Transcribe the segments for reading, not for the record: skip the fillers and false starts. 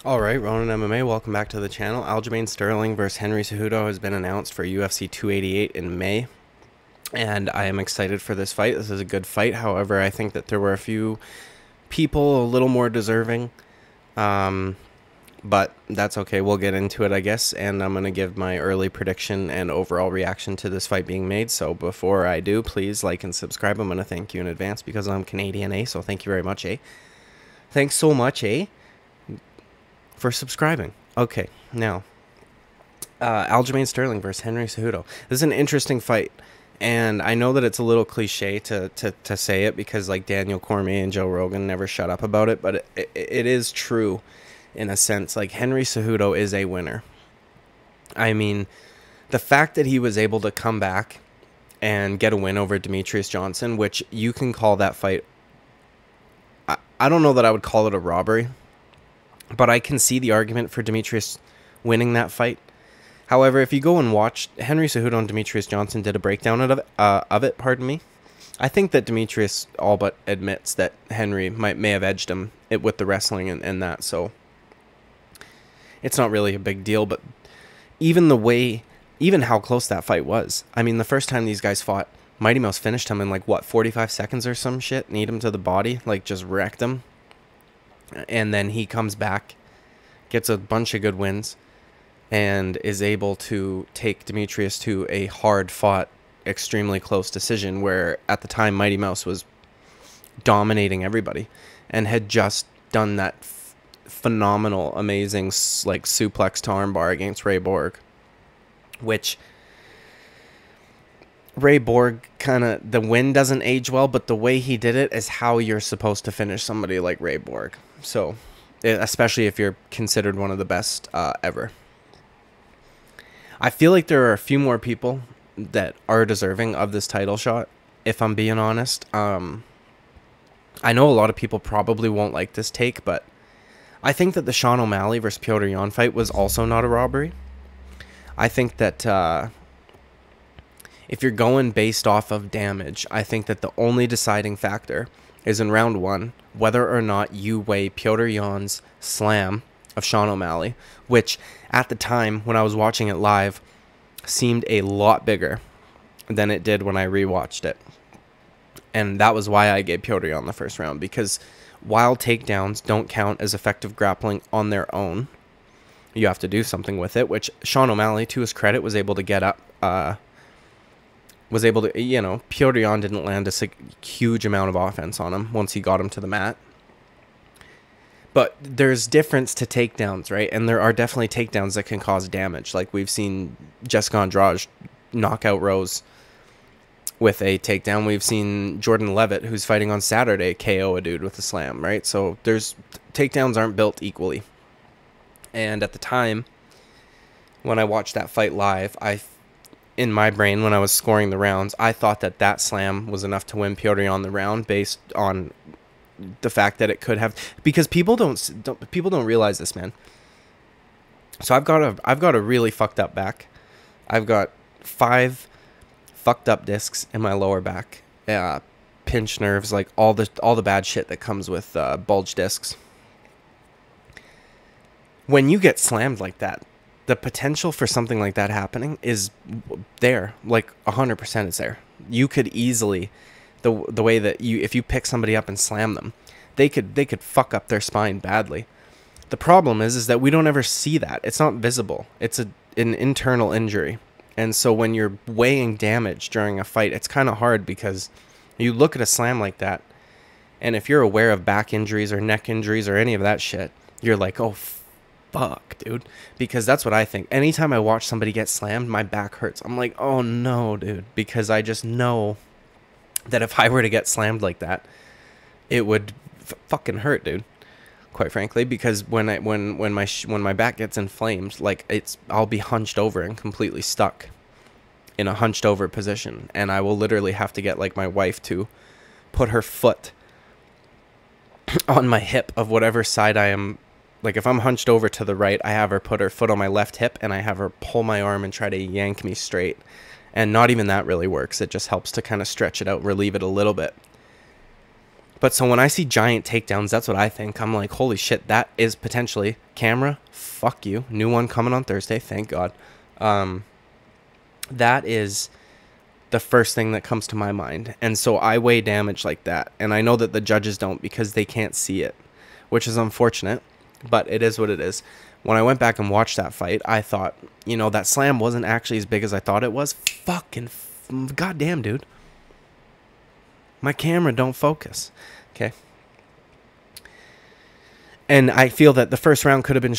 Alright, Ronan MMA, welcome back to the channel. Aljamain Sterling versus Henry Cejudo has been announced for UFC 288 in May, and I am excited for this fight. This is a good fight. However, I think that there were a few people a little more deserving, but that's okay. We'll get into it, I guess, and I'm going to give my early prediction and overall reaction to this fight being made. So before I do, please like and subscribe. I'm going to thank you in advance because I'm Canadian, so thank you very much, Thanks so much, for subscribing. Okay, now, Aljamain Sterling versus Henry Cejudo. This is an interesting fight, and I know that it's a little cliche to say it because, like, Daniel Cormier and Joe Rogan never shut up about it, but it is true in a sense. Like, Henry Cejudo is a winner. I mean, the fact that he was able to come back and get a win over Demetrius Johnson, which you can call that fight, I don't know that I would call it a robbery, but I can see the argument for Demetrius winning that fight. However, if you go and watch, Henry Cejudo and Demetrius Johnson did a breakdown of it. Pardon me. I think that Demetrius all but admits that Henry may have edged him with the wrestling and that. So it's not really a big deal. But even how close that fight was. I mean, the first time these guys fought, Mighty Mouse finished him in like, what, 45 seconds or some shit? Kneed him to the body, like just wrecked him. And then he comes back, gets a bunch of good wins, and is able to take Demetrius to a hard-fought, extremely close decision where, at the time, Mighty Mouse was dominating everybody and had just done that phenomenal, amazing, like, suplex to armbar against Ray Borg, which Ray Borg the win doesn't age well, but the way he did it is how you're supposed to finish somebody like Ray Borg. So, especially if you're considered one of the best ever. I feel like there are a few more people that are deserving of this title shot, if I'm being honest. I know a lot of people probably won't like this take, but I think that the Sean O'Malley versus Petr Yan fight was also not a robbery. I think that if you're going based off of damage, I think that the only deciding factor is in round one, whether or not you weigh Petr Yan's slam of Sean O'Malley, which at the time when I was watching it live seemed a lot bigger than it did when I rewatched it. And that was why I gave Petr Yan the first round, because while takedowns don't count as effective grappling on their own, you have to do something with it, which Sean O'Malley, to his credit, was able to get up, Petr Yan didn't land a huge amount of offense on him once he got him to the mat. But there's difference to takedowns, right? And there are definitely takedowns that can cause damage. Like we've seen Jessica Andrade knock out Rose with a takedown. We've seen Jordan Levitt, who's fighting on Saturday, KO a dude with a slam, right? So takedowns aren't built equally. And at the time, when I watched that fight live, in my brain, when I was scoring the rounds, I thought that slam was enough to win Petr Yan the round based on the fact that it could have, because people don't realize this, man. So I've got a really fucked up back. I've got 5 fucked up discs in my lower back, pinched nerves, like all the bad shit that comes with bulge discs. When you get slammed like that, the potential for something like that happening is there, like 100% is there. You could easily, the way that if you pick somebody up and slam them, they could fuck up their spine badly. The problem is that we don't ever see that. It's not visible. It's an internal injury. And so when you're weighing damage during a fight, it's kind of hard because you look at a slam like that, and if you're aware of back injuries or neck injuries or any of that shit, you're like, oh, fuck, dude. Because that's what I think. Anytime I watch somebody get slammed, my back hurts. I'm like, oh no, dude. Because I just know that if I were to get slammed like that, it would fucking hurt, dude. Quite frankly, because when my back gets inflamed, like I'll be hunched over and completely stuck in a hunched over position, and I will literally have to get like my wife to put her foot on my hip of whatever side I am. Like, if I'm hunched over to the right, I have her put her foot on my left hip, and I have her pull my arm and try to yank me straight. And not even that really works. It just helps to kind of stretch it out, relieve it a little bit. But so when I see giant takedowns, that's what I think. I'm like, holy shit, that is potentially camera. Fuck you. New one coming on Thursday. Thank God. That is the first thing that comes to my mind. And so I weigh damage like that. And I know that the judges don't because they can't see it, which is unfortunate, but it is what it is. When I went back and watched that fight, I thought, you know, that slam wasn't actually as big as I thought it was. Fucking goddamn, dude. My camera don't focus. Okay. And I feel that the first round could have been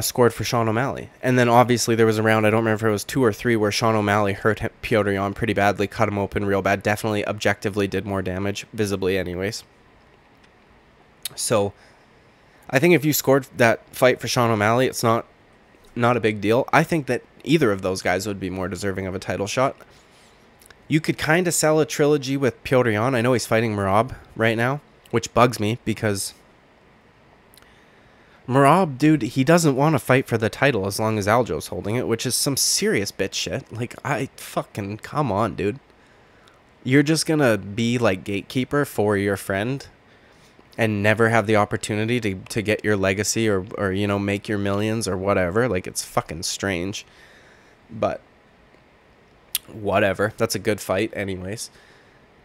scored for Sean O'Malley. And then obviously there was a round, I don't remember if it was 2 or 3, where Sean O'Malley hurt Petr Yan pretty badly, cut him open real bad. Definitely objectively did more damage, visibly anyways. So I think if you scored that fight for Sean O'Malley, it's not a big deal. I think that either of those guys would be more deserving of a title shot. You could kind of sell a trilogy with Petr Yan. I know he's fighting Merab right now, which bugs me because Merab, dude, he doesn't want to fight for the title as long as Aljo's holding it, which is some serious bitch shit. Like, I fucking, come on, dude. You're just gonna be like gatekeeper for your friend and never have the opportunity to get your legacy or, you know, make your millions or whatever. Like, it's fucking strange. But whatever. That's a good fight anyways.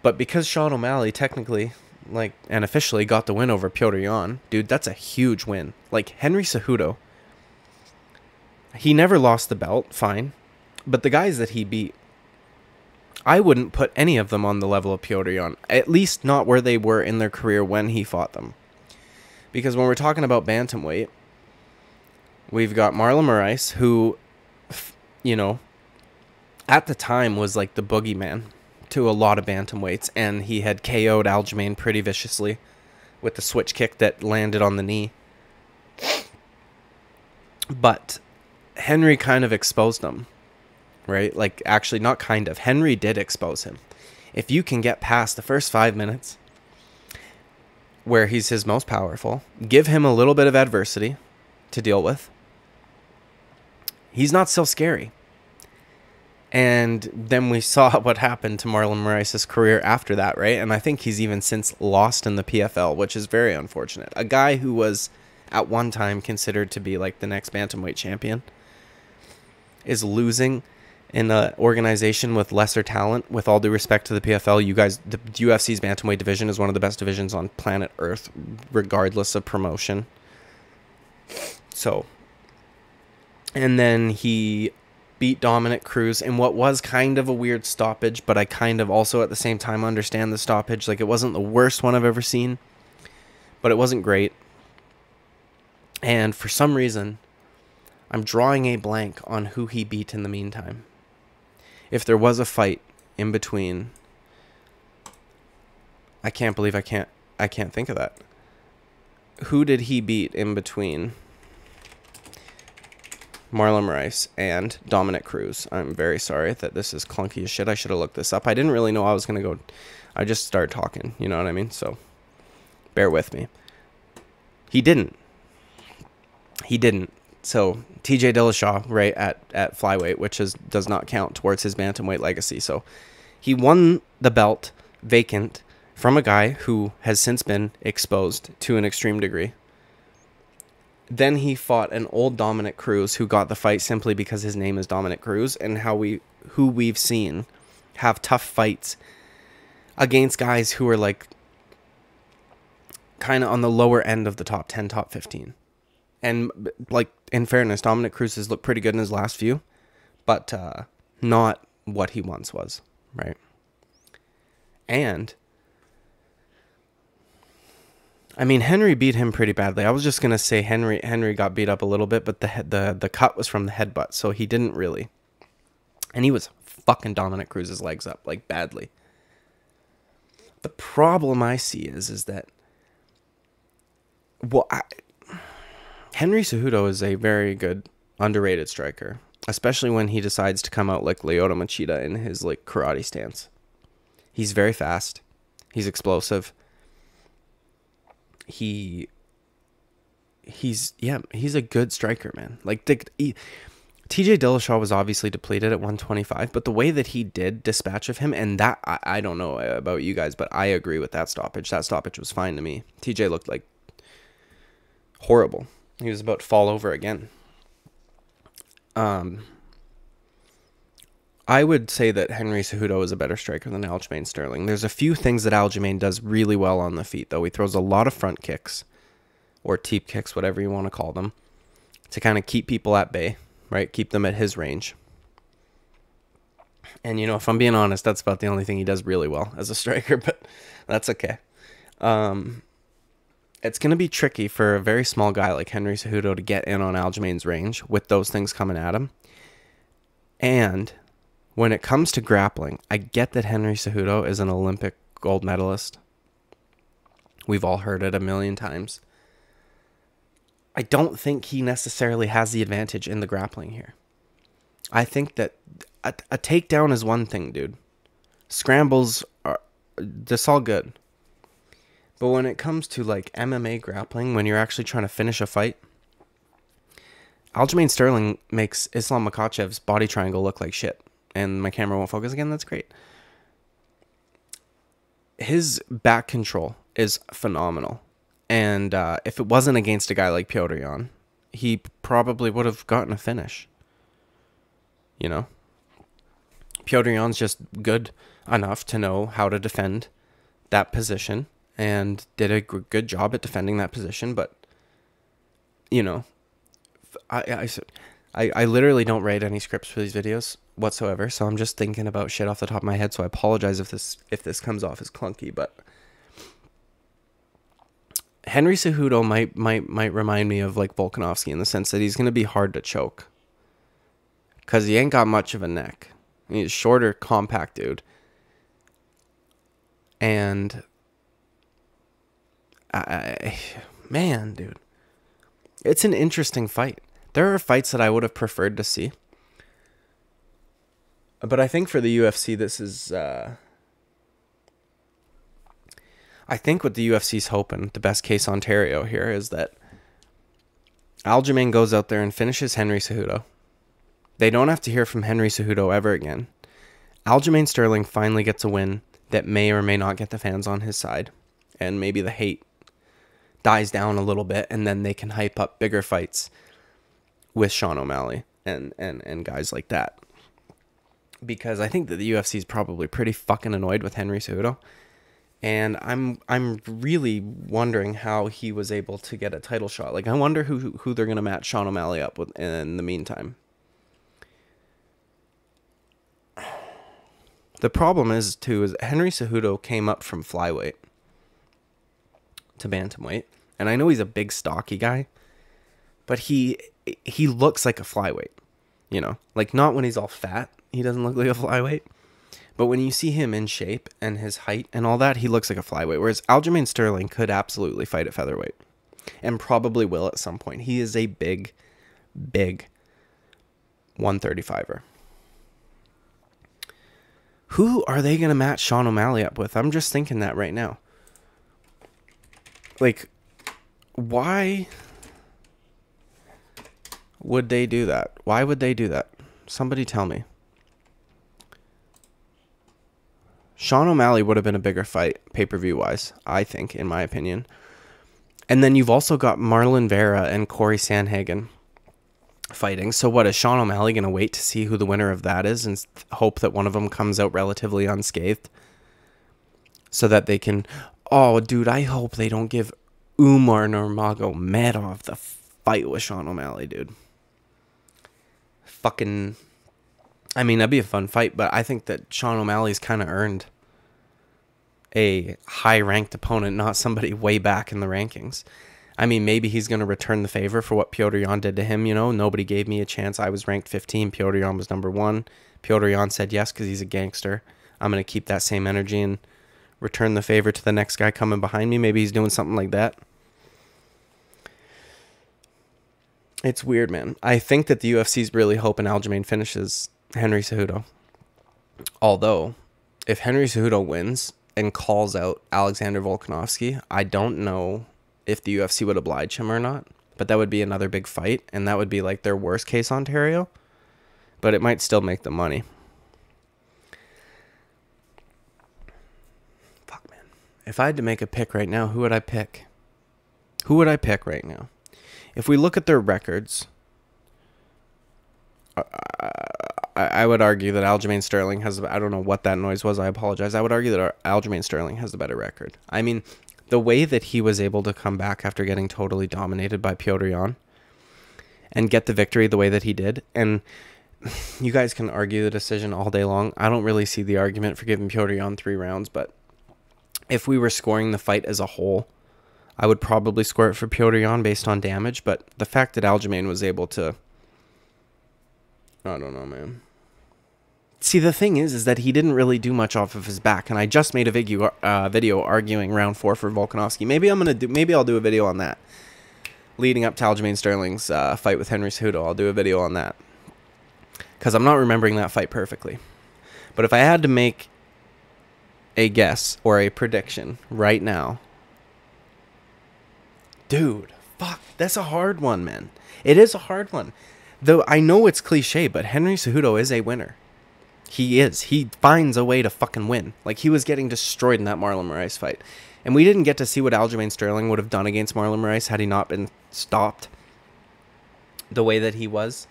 But because Sean O'Malley technically, like, and officially got the win over Petr Yan, dude, that's a huge win. Like, Henry Cejudo, he never lost the belt, fine. But the guys that he beat, I wouldn't put any of them on the level of Petr Yan. At least not where they were in their career when he fought them. Because when we're talking about bantamweight, we've got Marlon Moraes, who, you know, at the time was like the boogeyman to a lot of bantamweights, and he had KO'd Aljamain pretty viciously with the switch kick that landed on the knee. But Henry kind of exposed him, right? Like, actually, not kind of. Henry did expose him. If you can get past the first 5 minutes where he's his most powerful, give him a little bit of adversity to deal with, he's not so scary. And then we saw what happened to Marlon Moraes' career after that, right? And I think he's even since lost in the PFL, which is very unfortunate. A guy who was at one time considered to be like the next bantamweight champion is losing in an organization with lesser talent. With all due respect to the PFL, you guys, the UFC's bantamweight division is one of the best divisions on planet Earth, regardless of promotion. So, and then he beat Dominic Cruz in what was kind of a weird stoppage, but I kind of also at the same time understand the stoppage. Like, it wasn't the worst one I've ever seen, but it wasn't great. And for some reason, I'm drawing a blank on who he beat in the meantime. If there was a fight in between, I can't believe I can't think of that. Who did he beat in between Marlon Moraes and Dominic Cruz? I'm very sorry that this is clunky as shit. I should have looked this up. I didn't really know I was going to go. I just started talking, you know what I mean? So bear with me. He didn't. So TJ Dillashaw, right, at flyweight, which does not count towards his bantamweight legacy. So he won the belt vacant from a guy who has since been exposed to an extreme degree. Then he fought an old Dominic Cruz who got the fight simply because his name is Dominic Cruz, and who we've seen have tough fights against guys who are like kind of on the lower end of the top 10, top 15. And like, in fairness, Dominic Cruz has looked pretty good in his last few, but not what he once was, right? And I mean, Henry beat him pretty badly. I was just gonna say Henry got beat up a little bit, but the cut was from the headbutt, so he didn't really. And he was fucking Dominic Cruz's legs up, like, badly. The problem I see is that, well, Henry Cejudo is a very good, underrated striker, especially when he decides to come out like Lyoto Machida in his like karate stance. He's very fast. He's explosive. He's a good striker, man. Like, to TJ Dillashaw was obviously depleted at 125, but the way that he did dispatch of him, and that, I don't know about you guys, but I agree with that stoppage. That stoppage was fine to me. TJ looked like horrible. He was about to fall over again. I would say that Henry Cejudo is a better striker than Aljamain Sterling. There's a few things that Aljamain does really well on the feet, though. He throws a lot of front kicks, or teep kicks, whatever you want to call them, to kind of keep people at bay, right? Keep them at his range. And, you know, if I'm being honest, that's about the only thing he does really well as a striker, but that's okay. It's going to be tricky for a very small guy like Henry Cejudo to get in on Aljamain's range with those things coming at him. And when it comes to grappling, I get that Henry Cejudo is an Olympic gold medalist. We've all heard it a million times. I don't think he necessarily has the advantage in the grappling here. I think that a takedown is one thing, dude. Scrambles are that's all good. But when it comes to like MMA grappling, when you're actually trying to finish a fight, Aljamain Sterling makes Islam Makhachev's body triangle look like shit. And my camera won't focus again. That's great. His back control is phenomenal. And if it wasn't against a guy like Petr Yan, he probably would have gotten a finish. You know? Petr Yan's just good enough to know how to defend that position and did a good job at defending that position. But, you know, I literally don't write any scripts for these videos whatsoever, so I'm just thinking about shit off the top of my head, so I apologize if this comes off as clunky, but Henry Cejudo might remind me of like Volkanovski in the sense that he's going to be hard to choke because he ain't got much of a neck. He's a shorter, compact dude. And man, dude, it's an interesting fight. There are fights that I would have preferred to see. But I think for the UFC, this is... I think what the UFC's hoping, the best case Ontario here, is that Aljamain goes out there and finishes Henry Cejudo. They don't have to hear from Henry Cejudo ever again. Aljamain Sterling finally gets a win that may or may not get the fans on his side. And maybe the hate dies down a little bit, and then they can hype up bigger fights with Sean O'Malley and guys like that. Because I think that the UFC is probably pretty fucking annoyed with Henry Cejudo. And I'm really wondering how he was able to get a title shot. Like, I wonder who they're going to match Sean O'Malley up with in the meantime. The problem is, too, is Henry Cejudo came up from flyweight to bantamweight. And I know he's a big, stocky guy. But he looks like a flyweight. You know? Like, not when he's all fat. He doesn't look like a flyweight. But when you see him in shape and his height and all that, he looks like a flyweight. Whereas Aljamain Sterling could absolutely fight at featherweight. And probably will at some point. He is a big 135er. Who are they going to match Sean O'Malley up with? I'm just thinking that right now. Like, why would they do that? Why would they do that? Somebody tell me. Sean O'Malley would have been a bigger fight, pay-per-view wise, I think, in my opinion. And then you've also got Marlon Vera and Corey Sandhagen fighting. So what, is Sean O'Malley going to wait to see who the winner of that is and hope that one of them comes out relatively unscathed? So that they can... Oh, dude, I hope they don't give Umar Nurmagomedov the fight with Sean O'Malley, dude. Fucking... I mean, that'd be a fun fight, but I think that Sean O'Malley's kind of earned a high-ranked opponent, not somebody way back in the rankings. I mean, maybe he's going to return the favor for what Petr Yan did to him, you know? Nobody gave me a chance. I was ranked 15. Petr Yan was number 1. Petr Yan said yes because he's a gangster. I'm going to keep that same energy and return the favor to the next guy coming behind me. Maybe he's doing something like that. It's weird, man. I think that the UFC's really hoping Aljamain finishes Henry Cejudo. Although, if Henry Cejudo wins and calls out Alexander Volkanovski, I don't know if the UFC would oblige him or not. But that would be another big fight, and that would be like their worst case Ontario. but it might still make them money. Fuck, man. If I had to make a pick right now, who would I pick? Who would I pick right now? If we look at their records, I would argue that Aljamain Sterling has... I don't know what that noise was. I apologize. I would argue that Aljamain Sterling has the better record. I mean, the way that he was able to come back after getting totally dominated by Petr Yan and get the victory the way that he did, and you guys can argue the decision all day long. I don't really see the argument for giving Petr Yan 3 rounds, but if we were scoring the fight as a whole, I would probably score it for Petr Yan based on damage, but the fact that Aljamain was able to... I don't know, man. See, the thing is that he didn't really do much off of his back, and I just made a video arguing round 4 for Volkanovski. Maybe I'll do a video on that, leading up to Aljamain Sterling's fight with Henry Cejudo. I'll do a video on that, because I'm not remembering that fight perfectly. But if I had to make a guess or a prediction right now, dude, fuck, that's a hard one, man. It is a hard one. Though I know it's cliche, but Henry Cejudo is a winner. He is. He finds a way to fucking win. Like, he was getting destroyed in that Marlon Moraes fight. And we didn't get to see what Aljamain Sterling would have done against Marlon Moraes had he not been stopped the way that he was.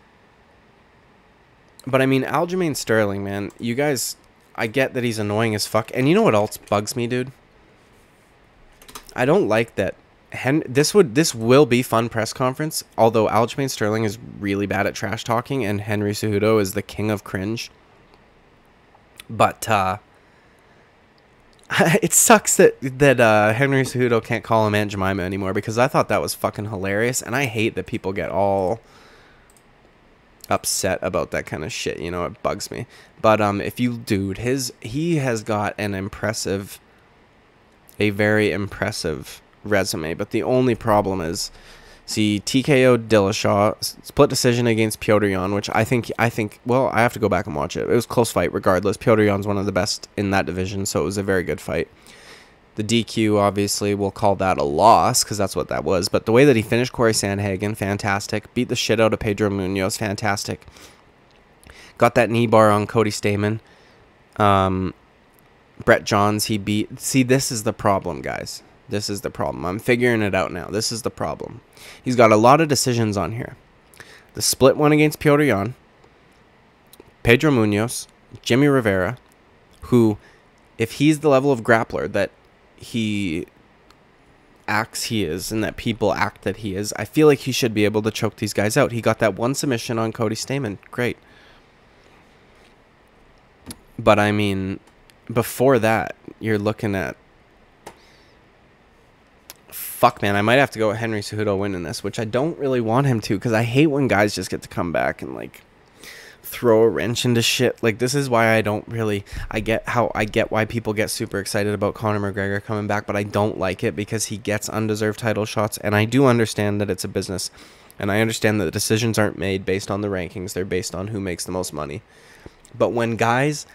But, I mean, Aljamain Sterling, man, you guys, I get that he's annoying as fuck. And you know what else bugs me, dude? I don't like that. This will be fun press conference, although Aljamain Sterling is really bad at trash talking and Henry Cejudo is the king of cringe. But it sucks that Henry Cejudo can't call him Aunt Jemima anymore, because I thought that was fucking hilarious, and I hate that people get all upset about that kind of shit. You know, it bugs me. But if you, dude, he has got a very impressive resume, but the only problem is, see, TKO Dillashaw, split decision against Petr Yan, which I think, well, I have to go back and watch it. It was a close fight regardless. Petr Yan's one of the best in that division, so it was a very good fight. The DQ, obviously, we'll call that a loss, because that's what that was, but the way that he finished Corey Sandhagen, fantastic. Beat the shit out of Pedro Munoz, fantastic. Got that knee bar on Cody Stamann. Brett Johns, he beat... See, this is the problem, guys. This is the problem. I'm figuring it out now. This is the problem. He's got a lot of decisions on here. The split one against Petr Yan, Pedro Munoz, Jimmy Rivera, who, if he's the level of grappler that he acts he is and that people act that he is, I feel like he should be able to choke these guys out. He got that one submission on Cody Stamann. Great. But, I mean, before that, you're looking at... Fuck, man, I might have to go with Henry Cejudo winning this, which I don't really want him to, because I hate when guys just get to come back and, like, throw a wrench into shit. Like, this is why I don't really... I get why people get super excited about Conor McGregor coming back, but I don't like it because he gets undeserved title shots, and I do understand that it's a business, and I understand that the decisions aren't made based on the rankings. They're based on who makes the most money. But when guys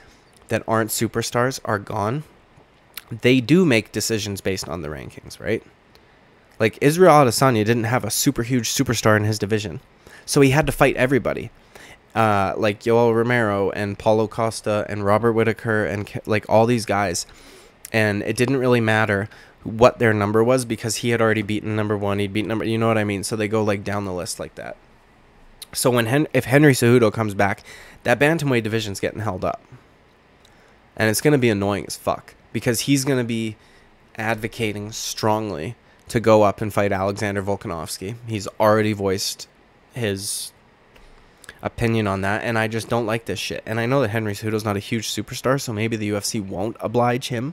that aren't superstars are gone, they do make decisions based on the rankings, right? Like, Israel Adesanya didn't have a super huge superstar in his division, so he had to fight everybody. Like Yoel Romero and Paulo Costa and Robert Whittaker and, like, all these guys. And it didn't really matter what their number was because he had already beaten number 1. He'd beat number... You know what I mean? So they go, like, down the list like that. So if Henry Cejudo comes back, that bantamweight division's getting held up. And it's going to be annoying as fuck because he's going to be advocating strongly to go up and fight Alexander Volkanovski. He's already voiced his opinion on that, and I just don't like this shit. And I know that Henry Cejudo's not a huge superstar, so maybe the UFC won't oblige him,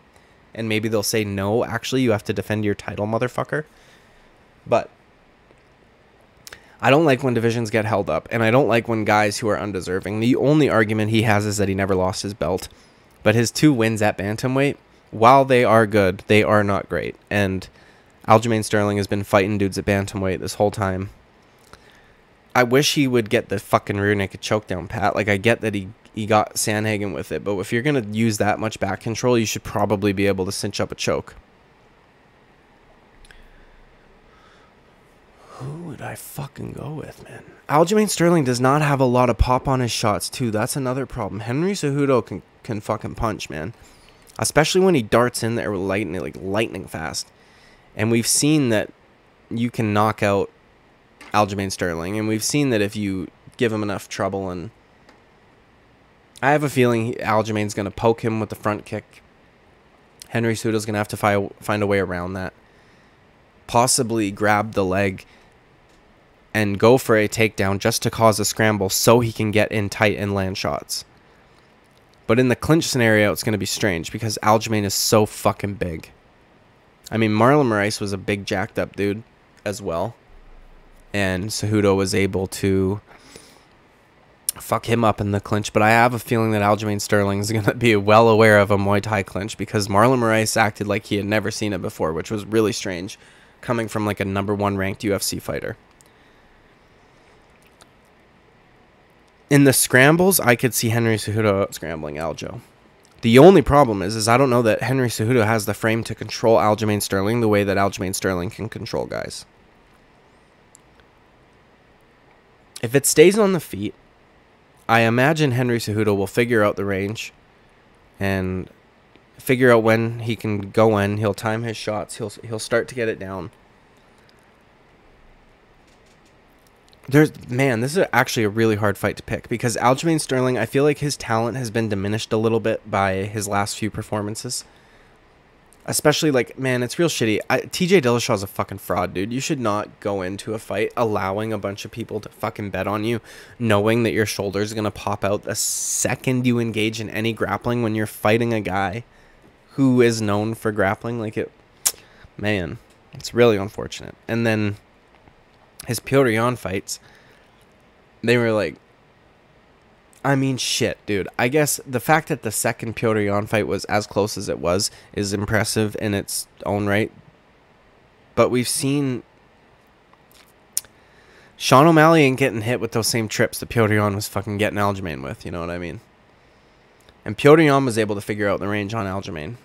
and maybe they'll say, no, actually, you have to defend your title, motherfucker. But I don't like when divisions get held up, and I don't like when guys who are undeserving... The only argument he has is that he never lost his belt, but his 2 wins at bantamweight, while they are good, they are not great, and... Aljamain Sterling has been fighting dudes at bantamweight this whole time. I wish he would get the fucking rear naked choke down pat. Like, I get that he got Sandhagen with it, but if you're going to use that much back control, you should probably be able to cinch up a choke. Who would I fucking go with, man? Aljamain Sterling does not have a lot of pop on his shots, too. That's another problem. Henry Cejudo can fucking punch, man. Especially when he darts in there lightning fast. And we've seen that you can knock out Aljamain Sterling. And we've seen that if you give him enough trouble. And I have a feeling Aljamain's going to poke him with the front kick. Henry Cejudo's going to have to find a way around that. Possibly grab the leg and go for a takedown just to cause a scramble so he can get in tight and land shots. But in the clinch scenario, it's going to be strange because Aljamain is so fucking big. I mean, Marlon Moraes was a big jacked up dude as well. And Cejudo was able to fuck him up in the clinch. But I have a feeling that Aljamain Sterling is going to be well aware of a Muay Thai clinch because Marlon Moraes acted like he had never seen it before, which was really strange coming from like a #1 ranked UFC fighter. In the scrambles, I could see Henry Cejudo scrambling Aljo. The only problem is I don't know that Henry Cejudo has the frame to control Aljamain Sterling the way that Aljamain Sterling can control guys. If it stays on the feet, I imagine Henry Cejudo will figure out the range and figure out when he can go in. He'll time his shots. He'll start to get it down. Man, this is actually a really hard fight to pick because Aljamain Sterling, I feel like his talent has been diminished a little bit by his last few performances. Especially, like, man, it's real shitty. TJ Dillashaw's a fucking fraud, dude. You should not go into a fight allowing a bunch of people to fucking bet on you, knowing that your shoulder's going to pop out the second you engage in any grappling when you're fighting a guy who is known for grappling. Like, man, it's really unfortunate. And then his Petr Yan fights, they were like, I mean, shit, dude. I guess the fact that the second Petr Yan fight was as close as it was is impressive in its own right. But we've seen Sean O'Malley ain't getting hit with those same trips that Petr Yan was fucking getting Aljamain with, you know what I mean? And Petr Yan was able to figure out the range on Aljamain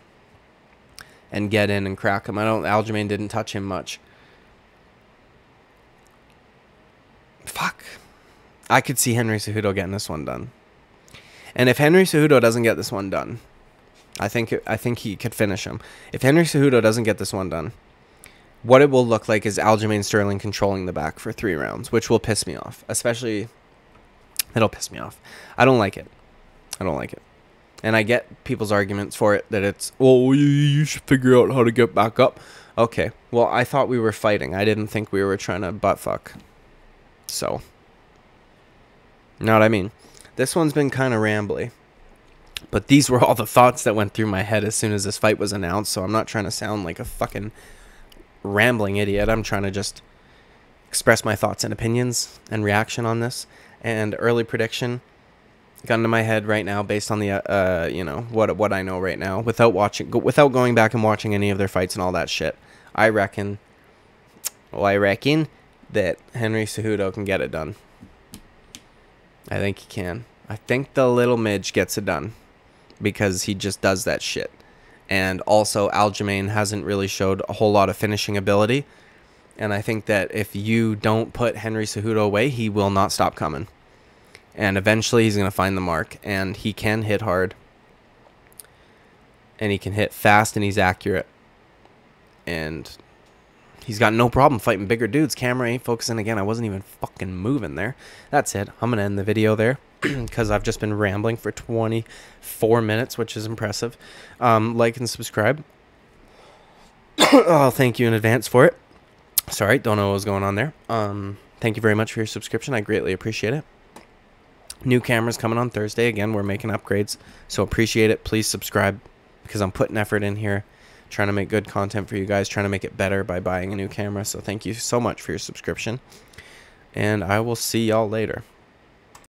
and get in and crack him. Aljamain didn't touch him much. Fuck. I could see Henry Cejudo getting this one done. And if Henry Cejudo doesn't get this one done, I think he could finish him. If Henry Cejudo doesn't get this one done, what it will look like is Aljamain Sterling controlling the back for 3 rounds, which will piss me off. Especially, it'll piss me off. I don't like it. I don't like it. And I get people's arguments for it, that it's, oh, you should figure out how to get back up. Okay, well, I thought we were fighting. I didn't think we were trying to butt fuck. So, you know what I mean? This one's been kind of rambly. But these were all the thoughts that went through my head as soon as this fight was announced. So I'm not trying to sound like a fucking rambling idiot. I'm trying to just express my thoughts and opinions and reaction on this. And early prediction, gun to my head right now based on the, you know, what I know right now. Without going back and watching any of their fights and all that shit. I reckon that Henry Cejudo can get it done. I think he can. I think the little midge gets it done because he just does that shit. And also Aljamain hasn't really showed a whole lot of finishing ability. And I think that if you don't put Henry Cejudo away, he will not stop coming. And eventually he's going to find the mark. And he can hit hard. And he can hit fast and he's accurate. And he's got no problem fighting bigger dudes. Camera ain't focusing again. I wasn't even fucking moving there. That's it. I'm going to end the video there because I've just been rambling for 24 minutes, which is impressive. Like and subscribe. Oh, thank you in advance for it. Sorry, don't know what was going on there. Thank you very much for your subscription. I greatly appreciate it. New cameras coming on Thursday. Again, we're making upgrades, so appreciate it. Please subscribe because I'm putting effort in here. Trying to make good content for you guys, trying to make it better by buying a new camera. So thank you so much for your subscription. And I will see y'all later.